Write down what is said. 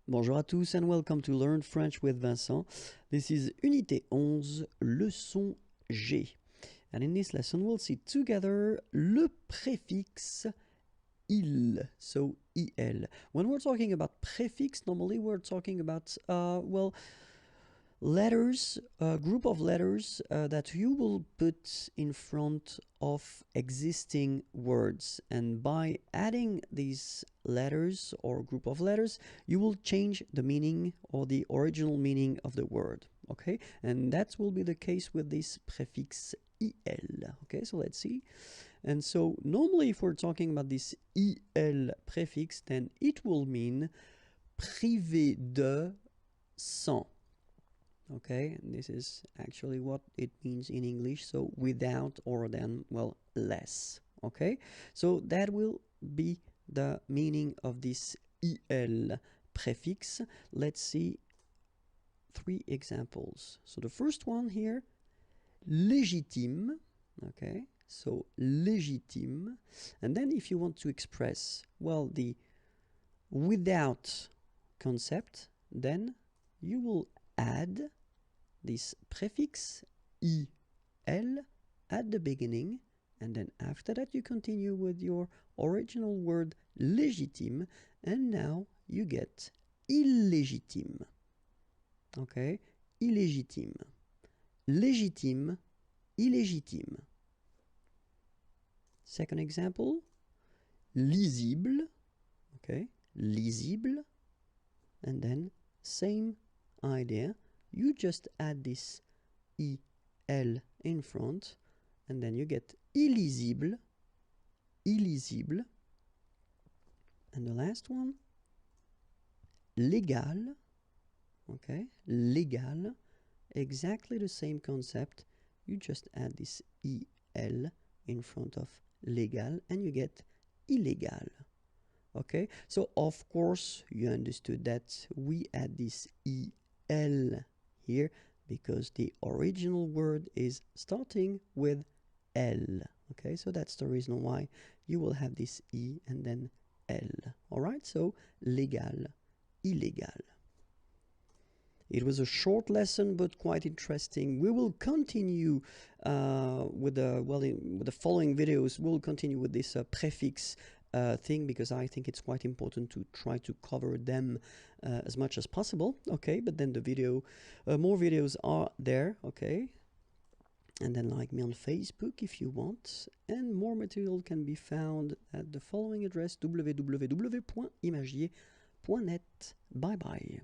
Bonjour à tous and welcome to Learn French with Vincent. This is Unité 11, leçon G. And in this lesson we'll see together le préfixe il, so il. When we're talking about prefix, normally we're talking about, letters, a group of letters that you will put in front of existing words, and by adding these letters or group of letters you will change the meaning or the original meaning of the word. Okay, and that will be the case with this prefix il. Okay, so let's see. And so normally if we're talking about this il prefix, then it will mean privé de, sans. Okay, and this is actually what it means in English, so without or than, well, less. Okay, so that will be the meaning of this il prefix. Let's see 3 examples. So the first one here, légitime. Okay, so légitime. And then if you want to express, well, the without concept, then you will add this prefix il at the beginning, and then after that you continue with your original word légitime, and now you get illégitime. Okay, illégitime, légitime, illégitime. Second example, lisible. Okay, lisible, and then same idea, you just add this il in front, and then you get illisible, illisible. And the last one, légal. Okay, légal, exactly the same concept, you just add this il in front of légal and you get illégal. Okay, so of course you understood that we add this il here because the original word is starting with L. Okay, so that's the reason why you will have this I and then L. Alright, so légal, illégal. It was a short lesson but quite interesting. We will continue with the following videos. We'll continue with this prefix thing, because I think it's quite important to try to cover them as much as possible. Okay, but then the video, more videos are there. Okay, and then like me on Facebook if you want, and more material can be found at the following address, www.imagier.net. Bye bye.